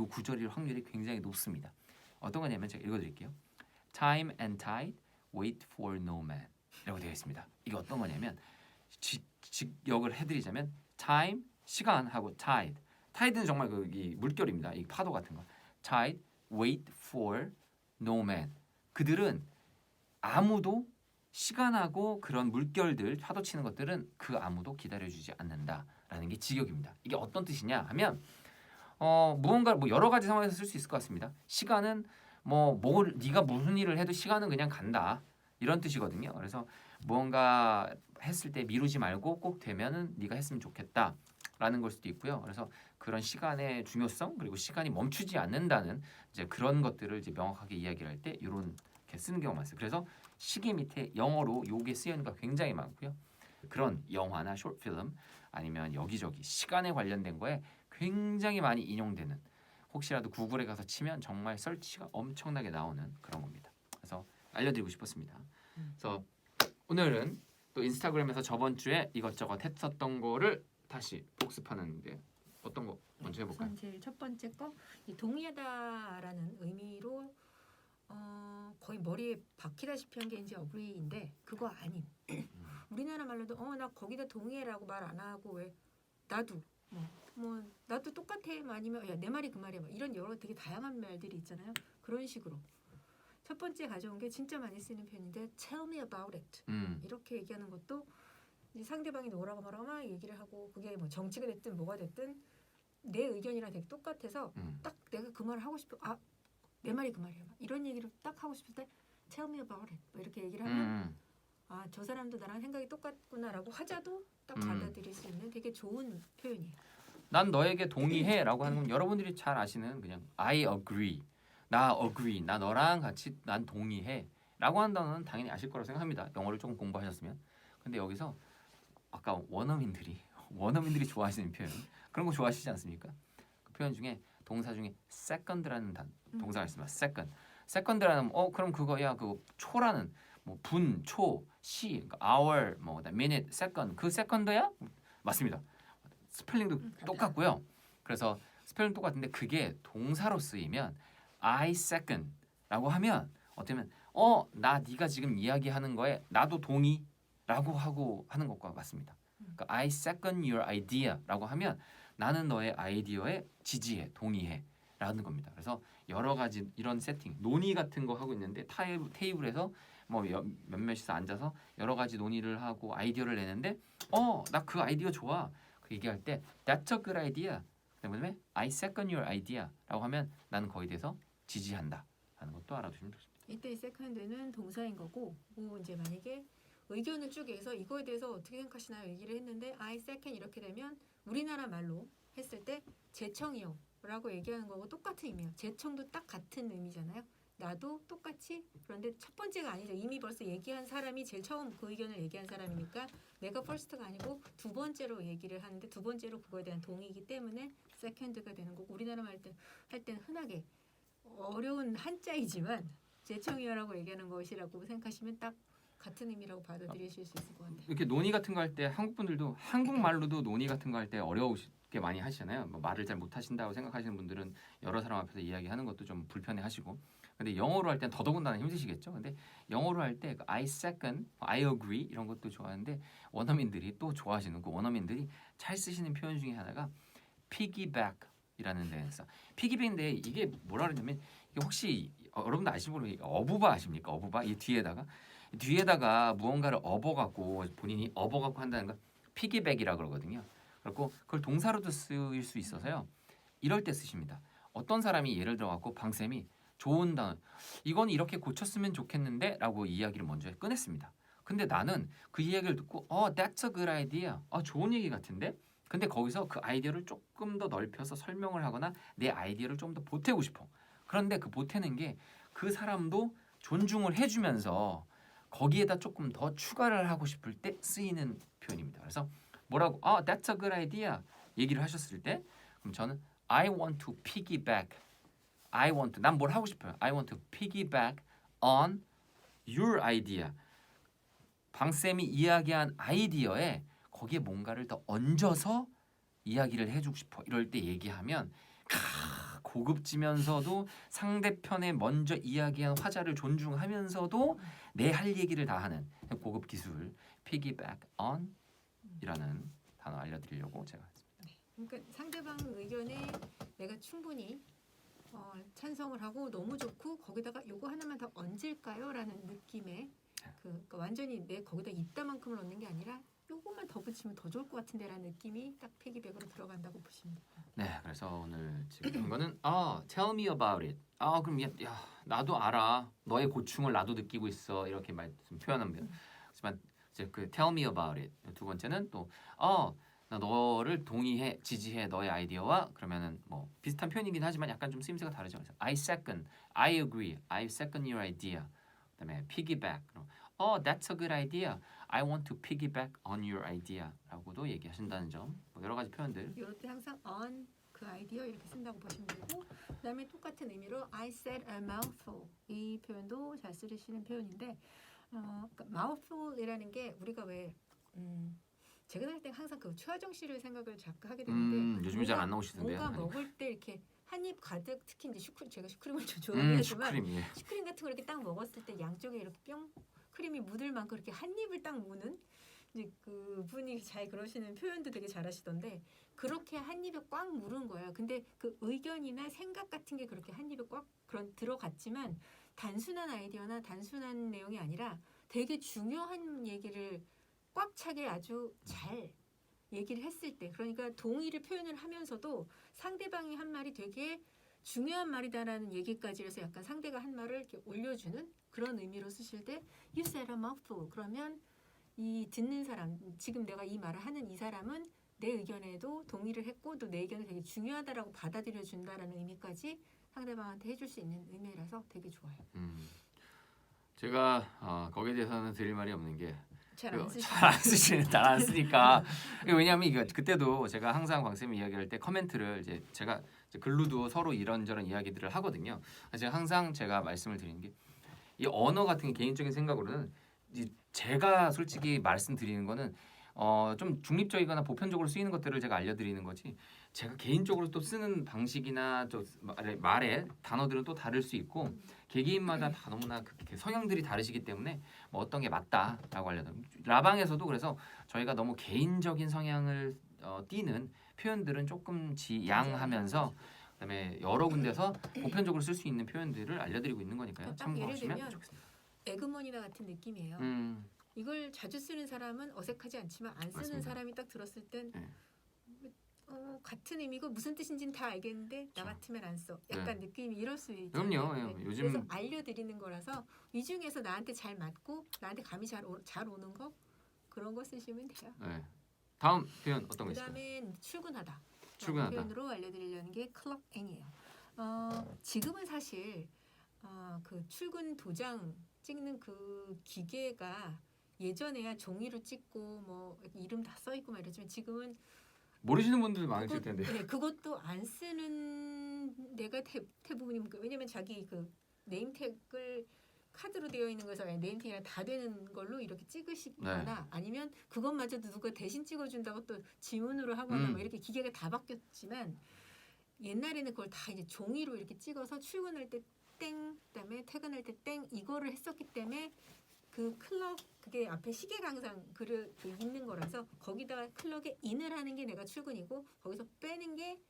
구절일 확률이 굉장히 높습니다. 어떤 거냐면 제가 읽어드릴게요. Time and tide wait for no man 이라고 되어 있습니다. 이게 어떤 거냐면 직역을 해드리자면 time 시간하고 tide는 정말 이 물결입니다. 이 파도 같은 거. tide wait for no man 그들은 아무도 시간하고 그런 물결들 파도 치는 것들은 그 아무도 기다려주지 않는다라는 게 직역입니다. 이게 어떤 뜻이냐 하면 무언가 여러 가지 상황에서 쓸 수 있을 것 같습니다. 시간은 네가 무슨 일을 해도 시간은 그냥 간다 이런 뜻이거든요. 그래서 무언가 했을 때 미루지 말고 꼭 되면은 네가 했으면 좋겠다라는 걸 수도 있고요. 그래서 그런 시간의 중요성 그리고 시간이 멈추지 않는다는 이제 그런 것들을 이제 명확하게 이야기를 할 때 이런 쓰는 경우가 많습니다. 그래서 시계 밑에 영어로 요게 쓰이는 거 굉장히 많고요. 그런 영화나 숏필름 아니면 여기저기 시간에 관련된 거에 굉장히 많이 인용되는 혹시라도 구글에 가서 치면 정말 설치가 엄청나게 나오는 그런 겁니다. 그래서 알려드리고 싶었습니다. 그래서 오늘은 또 인스타그램에서 저번 주에 이것저것 했었던 거를 다시 복습하는데 어떤 거 먼저 해볼까요? 제일 첫 번째 거 이 동의하다라는 의미로 거의 머리에 박히다시피 한 게 이제 agree인데 그거 아닌 우리나라 말로도 나 거기다 동의해라고 말 안 하고 왜 나도 나도 똑같아 아니면 야 내 말이 그 말이야 이런 여러 되게 다양한 말들이 있잖아요. 그런 식으로 첫 번째 가져온 게 진짜 많이 쓰는 표현인데 tell me about it 이렇게 얘기하는 것도 이제 상대방이 뭐라고 막 얘기를 하고 그게 뭐 정치가 됐든 뭐가 됐든 내 의견이랑 되게 똑같아서 딱 내가 그 말을 하고 싶어 내 말이 그 말이야 이런 얘기를 딱 하고 싶을 때 tell me about it 이렇게 얘기를 하면 저 사람도 나랑 생각이 똑같구나라고 하자도 딱 받아들일 수 있는 되게 좋은 표현이에요. 난 너에게 동의해라고 하는 건 여러분들이 잘 아시는 그냥 I agree, 나 agree, 나 너랑 같이 난 동의해라고 하는 단어는 당연히 아실 거라고 생각합니다. 영어를 조금 공부하셨으면. 근데 여기서 아까 원어민들이 좋아하시는 표현 그런 거 좋아하시지 않습니까? 그 표현 중에 동사 중에 second라는 동사가 있습니다. second라는 그럼 그거야 그 초라는 분, 초, 시, 그러니까 hour, minute, second 그 second야? 맞습니다. 스펠링도 똑같고요. 그래서 스펠링 똑같은데 그게 동사로 쓰이면 I second라고 하면 어쩌면 나 네가 지금 이야기하는 거에 나도 동의라고 하고 하는 것과 맞습니다. 그러니까 I second your idea라고 하면 나는 너의 아이디어에 지지해, 동의해라는 겁니다. 그래서 여러 가지 이런 세팅, 논의 같은 거 하고 있는데 테이블에서 몇몇이서 앉아서 여러 가지 논의를 하고 아이디어를 내는데 나 그 아이디어 좋아. 그 얘기할 때 That's a good idea. 그다음에 I second your idea라고 하면 나는 거기에 대해서 지지한다. 라는 것도 알아두시면 좋습니다. 이때 second는 동사인 거고 이제 만약에 의견을 쭉 해서 이거에 대해서 어떻게 생각하시나요? 얘기를 했는데 I second 이렇게 되면 우리나라 말로 했을 때 제청이요 라고 얘기하는 거고 똑같은 의미예요. 제청도 딱 같은 의미잖아요. 나도 똑같이 그런데 첫 번째가 아니죠. 이미 벌써 얘기한 사람이 제일 처음 그 의견을 얘기한 사람이니까 내가 first가 아니고 두 번째로 얘기를 하는데 두 번째로 그거에 대한 동의이기 때문에 second가 되는 거고 우리나라 할 때는 흔하게 어려운 한자이지만 제청이요라고 얘기하는 것이라고 생각하시면 딱 같은 의미라고 받아들이실 수 있을 것 같아요. 이렇게 논의 같은 거 할 때 한국 분들도 한국말로도 논의 같은 거 할 때 어려우게 많이 하시잖아요. 말을 잘 못하신다고 생각하시는 분들은 여러 사람 앞에서 이야기하는 것도 좀 불편해하시고 근데 영어로 할 땐 더더군다나 힘드시겠죠. 근데 영어로 할 때 I second, I agree 이런 것도 좋아하는데 원어민들이 또 좋아하시는 그 원어민들이 잘 쓰시는 표현 중에 하나가 piggyback이라는 데서 piggyback인데 이게 뭐라 그러냐면 이게 혹시 여러분도 아시는 분이 어부바 아십니까? 어부바 이 뒤에다가 무언가를 업어갖고 본인이 업어갖고 한다는 걸 피기백이라 그러거든요. 그리고 그걸 동사로도 쓰일 수 있어서요. 이럴 때 쓰십니다. 어떤 사람이 예를 들어갖고 방쌤이 좋은 단어 이건 이렇게 고쳤으면 좋겠는데라고 이야기를 먼저 꺼냈습니다. 근데 나는 그 이야기를 듣고 that's a good idea. 좋은 얘기 같은데? 근데 거기서 그 아이디어를 조금 더 넓혀서 설명을 하거나 내 아이디어를 좀 더 보태고 싶어. 그런데 그 보태는 게 그 사람도 존중을 해주면서 거기에다 조금 더 추가를 하고 싶을 때 쓰이는 표현입니다. 그래서 뭐라고 that's a good idea 얘기를 하셨을 때 그럼 저는 I want to piggyback. 난 뭘 하고 싶어요. I want to piggyback on your idea. 방쌤이 이야기한 아이디어에 거기에 뭔가를 더 얹어서 이야기를 해주고 싶어. 이럴 때 얘기하면 고급지면서도 상대편에 먼저 이야기한 화자를 존중하면서도 내 할 얘기를 다 하는 고급 기술 piggyback on 이라는 단어 알려드리려고 제가 했습니다. 그러니까 상대방 의견에 내가 충분히 찬성을 하고 너무 좋고 거기다가 요거 하나만 더 얹을까요? 라는 느낌의 그러니까 완전히 내 거기다 이따만큼을 얻는 게 아니라 요것만 더 붙이면 더 좋을 것 같은데 라는 느낌이 딱 피기백으로 들어간다고 보시면 돼요. 네, 그래서 오늘 지금 한 거는 tell me about it. 그럼 야, 나도 알아. 너의 고충을 나도 느끼고 있어. 이렇게 표현합니다. 하지만 이제 그 tell me about it. 두 번째는 또 나 너를 동의해, 지지해 너의 아이디어와 그러면은 뭐 비슷한 표현이긴 하지만 약간 좀 쓰임새가 다르죠. 그래서 I second, I agree, I second your idea. 그다음에 piggyback. That's a good idea. I want to piggyback on your idea라고도 얘기하신다는 점. 뭐 여러 가지 표현들. 이럴 때 항상 on 그 아이디어 이렇게 쓴다고 보시면 되고 그다음에 똑같은 의미로 I said a mouthful 이 표현도 잘 쓰시는 표현인데 그러니까 mouthful이라는 게 우리가 왜 제가 할 때 항상 그 최하정 씨를 생각을 자꾸 하게 되는데 요즘에 잘 안 나오시던데요. 뭔가 먹을 때 이렇게 한 입 가득 특히 이제 제가 슈크림을 좀 좋아하지만 슈크림, 예. 슈크림 같은 거 이렇게 딱 먹었을 때 양쪽에 이렇게 뿅 크림이 묻을 만큼 이렇게 한 입을 딱 무는 이제 그 분이 잘 그러시는 표현도 되게 잘하시던데 그렇게 한 입에 꽉 물은 거예요. 근데 그 의견이나 생각 같은 게 그렇게 한 입에 꽉 들어갔지만 단순한 아이디어나 단순한 내용이 아니라 되게 중요한 얘기를 꽉 차게 아주 잘 얘기를 했을 때 그러니까 동의를 표현을 하면서도 상대방이 한 말이 되게 중요한 말이다라는 얘기까지 해서 약간 상대가 한 말을 이렇게 올려주는 그런 의미로 쓰실 때 You said a mouthful 그러면 이 듣는 사람 지금 내가 이 말을 하는 이 사람은 내 의견에도 동의를 했고 또 내 의견을 되게 중요하다라고 받아들여 준다라는 의미까지 상대방한테 해줄 수 있는 의미라서 되게 좋아요. 제가 거기에 대해서는 드릴 말이 없는 게 잘 안 쓰니까 왜냐하면 이거 그때도 제가 항상 광쌤이 이야기할 때 코멘트를 이제 제가 글로도 서로 이런저런 이야기들을 하거든요. 제가 말씀을 드리는 게 이 언어 같은 게 개인적인 생각으로는 제가 솔직히 말씀드리는 거는 좀 중립적이거나 보편적으로 쓰이는 것들을 제가 알려드리는 거지. 제가 개인적으로 또 쓰는 방식이나 또 말의 단어들은 또 다를 수 있고 개개인마다 다 너무나 성향들이 다르시기 때문에 뭐 어떤 게 맞다라고 알려드립니다. 라방에서도 그래서 저희가 너무 개인적인 성향을 띠는 표현들은 조금 지양하면서 그다음에 여러 군데서 보편적으로 쓸 수 있는 표현들을 알려드리고 있는 거니까요. 참고하시면 좋겠습니다. 에그머니나 같은 느낌이에요. 이걸 자주 쓰는 사람은 어색하지 않지만 안 쓰는 맞습니다. 사람이 딱 들었을 땐 네. 같은 의미고 무슨 뜻인지는 다 알겠는데 나 같으면 안 써. 약간 느낌이 이럴 수 있죠. 그럼요. 요즘 그래서 알려드리는 거라서 이 중에서 나한테 잘 맞고 나한테 감이 잘 오는 거 그런 거 쓰시면 돼요. 네. 다음 표현 어떤 거 있을까요? 그다음에 출근하다. 출근하다. 표현으로 알려드리려는 게 clock in이에요. 지금은 사실 그 출근 도장 찍는 그 기계가 예전에야 종이로 찍고 뭐 이름 다 써 있고 막 이러지만 지금은 모르시는 분들 많으실 텐데. 네, 그것도 안 쓰는 데가 대부분입니다. 왜냐면 자기 그 네임택을 카드로 되어 있는 것에서 네임택이랑 다 되는 걸로 이렇게 찍으시거나 아니면 그것마저도 누가 대신 찍어준다고 또 지문으로 하거나 뭐 이렇게 기계가 다 바뀌었지만 옛날에는 그걸 다 이제 종이로 이렇게 찍어서 출근할 때 땡, 그다음에 퇴근할 때 땡 이거를 했었기 때문에 그 클럭 그게 앞에 시계가 항상 있는 거라서 거기다가 클럭에 인을 하는 게 내가 출근이고 거기서 빼는 게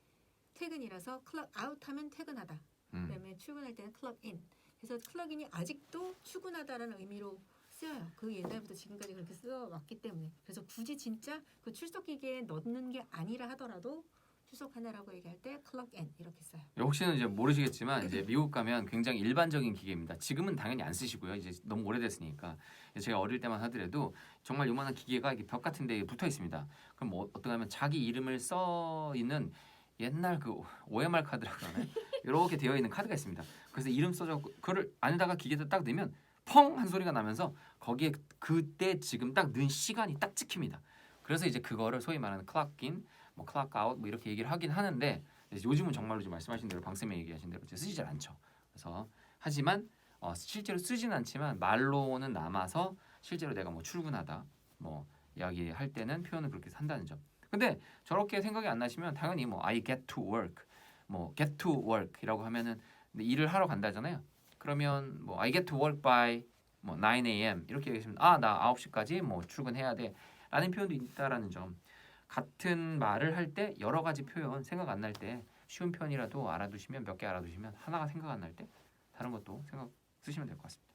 퇴근이라서 클럭 아웃하면 퇴근하다. 그다음에 출근할 때는 클럭 인 그래서 클럭인이 아직도 출근하다라는 의미로 쓰여요. 그 옛날부터 지금까지 그렇게 써왔기 때문에. 그래서 굳이 진짜 그 출석기계에 넣는 게 아니라 하더라도 출석한다라고 얘기할 때 clock in 이렇게 써요. 혹시는 이제 모르시겠지만 이제 미국 가면 굉장히 일반적인 기계입니다. 지금은 당연히 안 쓰시고요. 이제 너무 오래됐으니까. 제가 어릴 때만 하더라도 정말 요만한 기계가 이렇게 벽 같은 데 붙어 있습니다. 그럼 뭐 어떻게 하면 자기 이름을 써 있는 옛날 그 OMR 카드라고 하나요? 이렇게 되어 있는 카드가 있습니다. 그래서 이름 써져 그거를 안에다가 기계에다 딱 넣으면 펑 한 소리가 나면서 거기에 그때 지금 딱 넣은 시간이 딱 찍힙니다. 그래서 이제 그거를 소위 말하는 clock in 뭐 클락 아웃 뭐 이렇게 얘기를 하긴 하는데 요즘은 정말로 지금 말씀하신 대로 방쌤이 얘기하신 대로 쓰지 잘 않죠. 그래서 하지만 실제로 쓰지는 않지만 말로는 남아서 실제로 내가 뭐 출근하다 뭐 이야기할 때는 표현을 그렇게 한다는 점. 근데 저렇게 생각이 안 나시면 당연히 뭐 I get to work 뭐 get to work이라고 하면은 일을 하러 간다잖아요. 그러면 뭐 I get to work by 뭐 9 a.m. 이렇게 얘기하시면 나 9시까지 뭐 출근해야 돼라는 표현도 있다라는 점. 같은 말을 할 때 여러 가지 표현 생각 안 날 때 쉬운 표현이라도 알아두시면 몇 개 알아두시면 하나가 생각 안 날 때 다른 것도 생각 쓰시면 될 것 같습니다.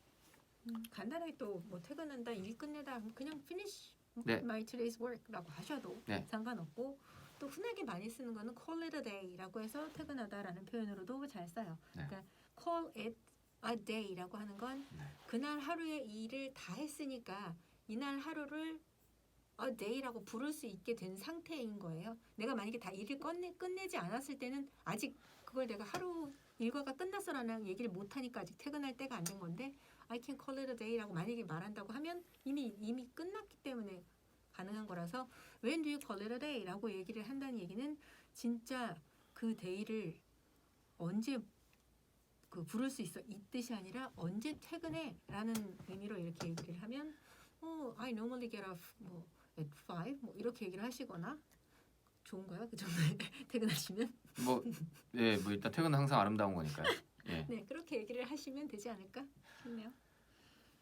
간단하게 또 뭐 퇴근한다, 일 끝내다 그냥 finish 네. my today's work라고 하셔도 네. 상관없고 또 흔하게 많이 쓰는 거는 call it a day라고 해서 퇴근하다라는 표현으로도 잘 써요. 네. 그러니까 call it a day라고 하는 건 네. 그날 하루의 일을 다 했으니까 이날 하루를 a day라고 부를 수 있게 된 상태인 거예요. 내가 만약에 다 일을 끝내지 않았을 때는 아직 그걸 내가 하루 일과가 끝났어라는 얘기를 못 하니까 아직 퇴근할 때가 안 된 건데 I can call it a day라고 만약에 말한다고 하면 이미 끝났기 때문에 가능한 거라서 When do you call it a day라고 얘기를 한다는 얘기는 진짜 그 day를 언제 그 부를 수 있어 이 뜻이 아니라 언제 퇴근해라는 의미로 이렇게 얘기를 하면 I normally get off 뭐 at 5 뭐 이렇게 얘기를 하시거나 좋은가요? 그 정도에 퇴근하시면 뭐 일단 퇴근은 항상 아름다운 거니까요. 예. 네 그렇게 얘기를 하시면 되지 않을까 싶네요.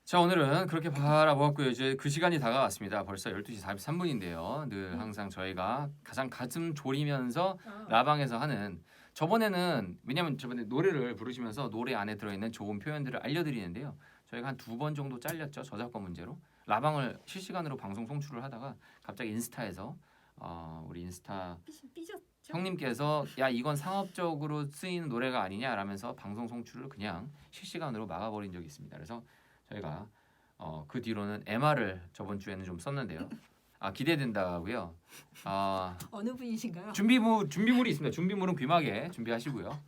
자 오늘은 그렇게 바라보았고요. 이제 그 시간이 다가왔습니다. 벌써 12시 43분인데요. 늘 항상 저희가 가장 가슴 졸이면서 라방에서 하는 저번에는 왜냐면 저번에 노래를 부르시면서 노래 안에 들어있는 좋은 표현들을 알려드리는데요. 저희가 한 2번 정도 잘렸죠. 저작권 문제로. 라방을 실시간으로 방송 송출을 하다가 갑자기 인스타에서 우리 인스타 삐졌죠? 형님께서 야 이건 상업적으로 쓰이는 노래가 아니냐라면서 방송 송출을 그냥 실시간으로 막아버린 적이 있습니다. 그래서 저희가 그 뒤로는 MR을 저번 주에는 좀 썼는데요. 기대된다고요. 어느 분이신가요? 준비물이 있습니다. 준비물은 귀마개 준비하시고요.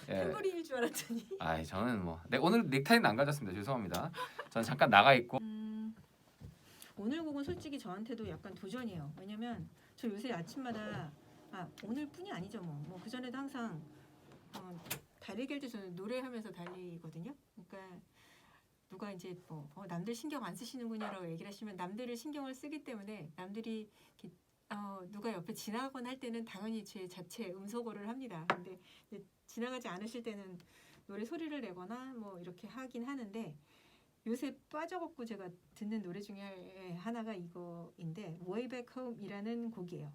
팬머리일 줄 알았더니. 저는 오늘 넥타이는 안 가졌습니다. 죄송합니다. 저는 잠깐 나가 있고. 오늘 곡은 솔직히 저한테도 약간 도전이에요. 왜냐면 저 요새 아침마다 오늘뿐이 아니죠 뭐 그 전에도 항상 달리기 할 때 저는 노래하면서 달리거든요. 그러니까 누가 이제 남들 신경 안 쓰시는군요라고 얘기를 하시면 남들을 신경을 쓰기 때문에 남들이 누가 옆에 지나가거나 할 때는 당연히 제 자체 음소거를 합니다. 근데 지나가지 않으실 때는 노래 소리를 내거나 뭐 이렇게 하긴 하는데 요새 빠져갖고 제가 듣는 노래 중에 하나가 이거인데 Way Back Home이라는 곡이에요.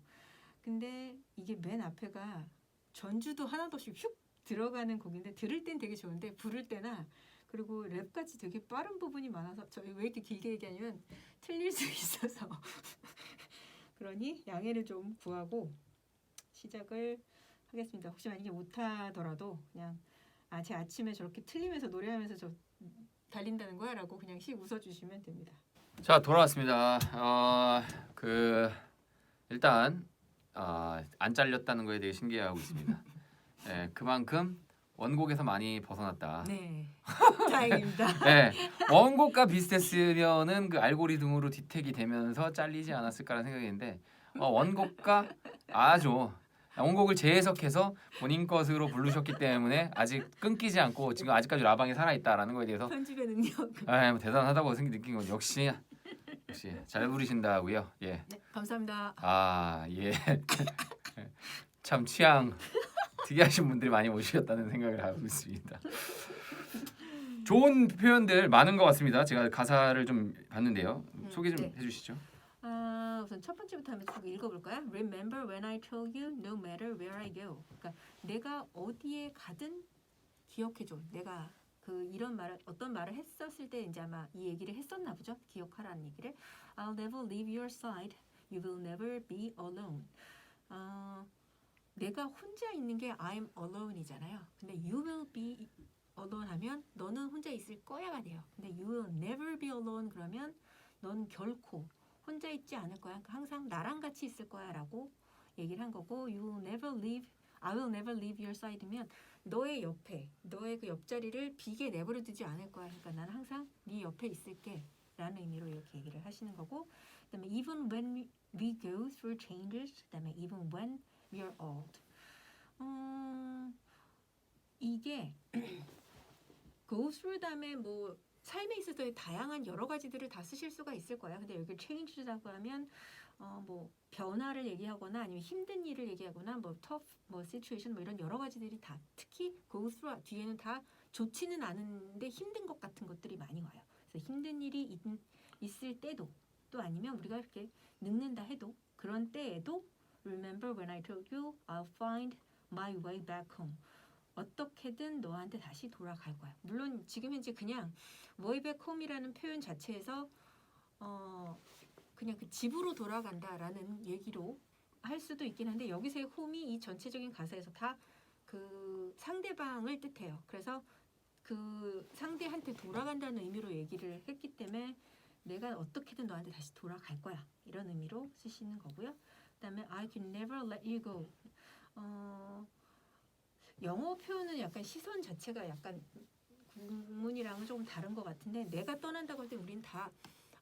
근데 이게 맨 앞에가 전주도 하나도 없이 휙 들어가는 곡인데 들을 땐 되게 좋은데 부를 때나 그리고 랩같이 되게 빠른 부분이 많아서 저 왜 이렇게 길게 얘기하냐면 틀릴 수 있어서 그러니 양해를 좀 구하고 시작을 하겠습니다. 혹시 만약에 못하더라도 그냥 제 아침에 저렇게 틀리면서 노래하면서 저 달린다는 거야 라고 그냥 씩 웃어주시면 됩니다. 자 돌아왔습니다. 일단 안 잘렸다는 거에 대해 신기해하고 있습니다. 그만큼 원곡에서 많이 벗어났다. 네, 다행입니다. 원곡과 비슷했으면은 그 알고리즘으로 디텍이 되면서 잘리지 않았을까라는 생각인데 원곡과 아주 원곡을 재해석해서 본인 것으로 부르셨기 때문에 아직 끊기지 않고 지금 아직까지 라방에 살아있다라는 거에 대해서 편집의 능력. 대단하다고 느낀 건 역시 잘 부르신다고요. 예. 네, 감사합니다. 예. 참 취향 특이하신 분들이 많이 오셨다는 생각을 하고 있습니다. 좋은 표현들 많은 것 같습니다. 제가 가사를 좀 봤는데요. 소개 좀 해주시죠. 우선 첫 번째부터 한번 쭉 읽어볼까요? Remember when I told you, no matter where I go. 그러니까 내가 어디에 가든 기억해줘. 내가 그 이런 말을 어떤 말을 했었을 때 이제 아마 이 얘기를 했었나 보죠. 기억하라는 얘기를. I'll never leave your side. You will never be alone. 내가 혼자 있는 게 I'm alone이잖아요. 근데 you will be alone 하면 너는 혼자 있을 거야가 돼요. 근데 you will never be alone 그러면 넌 결코 혼자 있지 않을 거야. 그러니까 항상 나랑 같이 있을 거야라고 얘기를 한 거고 you will never leave, I will never leave your side면 너의 옆에, 너의 그 옆자리를 비게 내버려 두지 않을 거야. 그러니까 나는 항상 네 옆에 있을게 라는 의미로 이렇게 얘기를 하시는 거고 그다음에 even when we go through changes 그다음에 even when we are old 이게 go through 다음에 뭐 삶에 있어서의 다양한 여러 가지들을 다 쓰실 수가 있을 거예요. 근데 여기 change라고 하면 뭐 변화를 얘기하거나 아니면 힘든 일을 얘기하거나 뭐 tough 뭐 situation 뭐 이런 여러 가지들이 다 특히 go through 뒤에는 다 좋지는 않은데 힘든 것 같은 것들이 많이 와요. 그래서 힘든 일이 있을 때도 또 아니면 우리가 이렇게 늙는다 해도 그런 때에도 remember when I told you I'll find my way back home. 어떻게든 너한테 다시 돌아갈 거야. 물론 지금 현재 그냥 way back home이라는 표현 자체에서 그냥 그 집으로 돌아간다라는 얘기로 할 수도 있긴 한데 여기서의 home이 이 전체적인 가사에서 다 그 상대방을 뜻해요. 그래서 그 상대한테 돌아간다는 의미로 얘기를 했기 때문에 내가 어떻게든 너한테 다시 돌아갈 거야 이런 의미로 쓰시는 거고요. 그다음에 I can never let you go. 영어 표현은 약간 시선 자체가 약간 국문이랑은 조금 다른 것 같은데 내가 떠난다고 할 때 우리는 다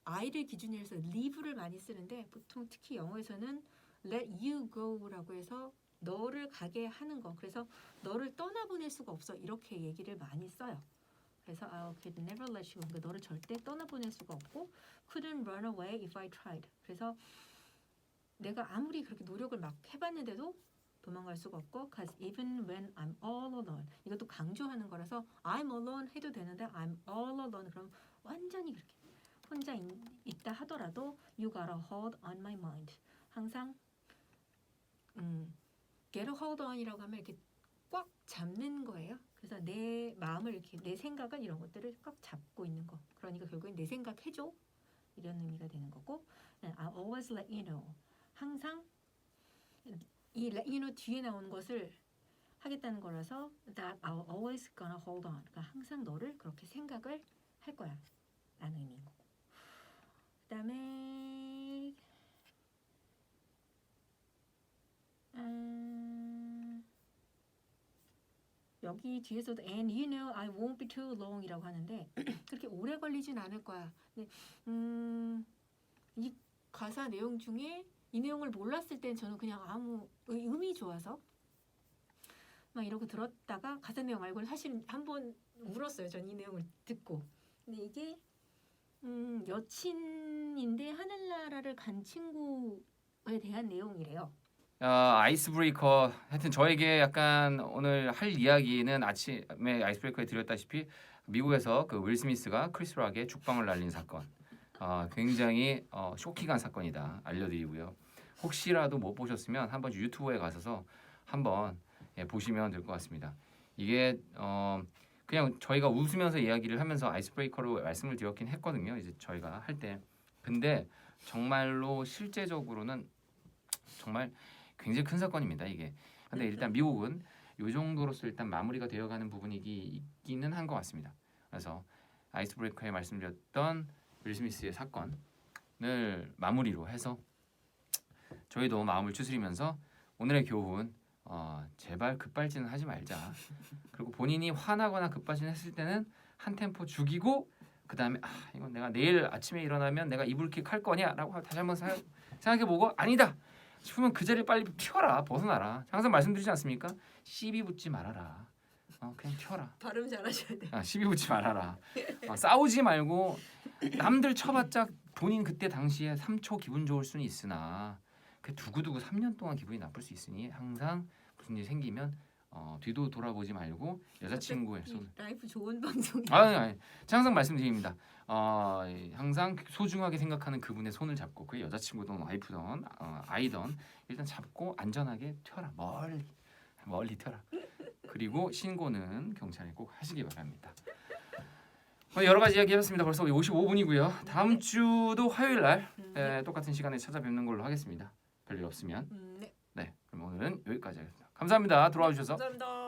I를 기준으로 해서 leave를 많이 쓰는데 보통 특히 영어에서는 let you go라고 해서 너를 가게 하는 거. 그래서 너를 떠나보낼 수가 없어. 이렇게 얘기를 많이 써요. 그래서 I could never let you go. 그러니까 너를 절대 떠나보낼 수가 없고 couldn't run away if I tried. 그래서 내가 아무리 그렇게 노력을 막 해봤는데도 도망갈 수가 없고 cause even when I'm all alone. 이것도 강조하는 거라서 I'm alone 해도 되는데 I'm all alone 그럼 완전히 그렇게 혼자 있다 하더라도 you got a hold on my mind. 항상 get a hold on이라고 하면 이렇게 꽉 잡는 거예요. 그래서 내 마음을 이렇게 내 생각은 이런 것들을 꽉 잡고 있는 거. 그러니까 결국엔 내 생각 해줘 이런 의미가 되는 거고 I always let you know. 항상 이 let you know 뒤에 나오는 것을 하겠다는 거라서 that I'll always gonna hold on. 그러니까 항상 너를 그렇게 생각을 할 거야 라는 의미인 거고. 그 다음에 여기 뒤에서도 and you know I won't be too long 이라고 하는데 그렇게 오래 걸리진 않을 거야. 근데 이 가사 내용 중에 이 내용을 몰랐을 땐 저는 그냥 아무 음이 좋아서 막 이러고 들었다가 가사 내용 알고는 사실 한번 울었어요. 전 이 내용을 듣고. 근데 이게 여친인데 하늘나라를 간 친구에 대한 내용이래요. 아이스 브레이커 하여튼 저에게 약간 오늘 할 이야기는 아침에 아이스 브레이커에 드렸다시피 미국에서 그 윌 스미스가 크리스 락의 죽방을 날린 사건 굉장히 쇼킹한 사건이다 알려드리고요. 혹시라도 못 보셨으면 한번 유튜브에 가셔서 한번 보시면 될 것 같습니다. 이게 그냥 저희가 웃으면서 이야기를 하면서 아이스 브레이커로 말씀을 드렸긴 했거든요. 이제 저희가 할 때 근데 정말로 실제적으로는 정말 굉장히 큰 사건입니다. 이게. 근데 일단 미국은 이 정도로서 일단 마무리가 되어가는 부분이 있기는 한 것 같습니다. 그래서 아이스 브레이커에 말씀드렸던 윌 스미스의 사건을 마무리로 해서 저희도 마음을 추스리면서 오늘의 교훈 제발 급발진은 하지 말자. 그리고 본인이 화나거나 급발진했을 때는 한 템포 죽이고 그 다음에 이건 내가 내일 아침에 일어나면 내가 이불킥 할 거냐라고 다시 한번 생각해보고 아니다 싶으면 그 자리를 빨리 튀어라 벗어나라. 항상 말씀드리지 않습니까? 시비 붙지 말아라. 그냥 튀어라. 발음 잘하셔야 돼요. 시비 붙지 말아라. 싸우지 말고 남들 쳐봤자 본인 그때 당시에 3초 기분 좋을 수는 있으나 그 두고두고 3년 동안 기분이 나쁠 수 있으니 항상 무슨 일이 생기면 뒤도 돌아보지 말고 여자친구의 손을 라이프 좋은 방송이에요. 아니 제가 항상 말씀드립니다. 항상 소중하게 생각하는 그분의 손을 잡고 그게 여자친구든 와이프든 아이든 일단 잡고 안전하게 튀어라. 멀리 튀어라. 그리고 신고는 경찰에 꼭 하시기 바랍니다. 여러 가지 이야기 해봤습니다. 벌써 55분이고요. 다음 주도 화요일 날 똑같은 시간에 찾아뵙는 걸로 하겠습니다. 별일 없으면. 네. 네, 그럼 오늘은 여기까지 하겠습니다. 감사합니다. 들어와 주셔서. 감사합니다.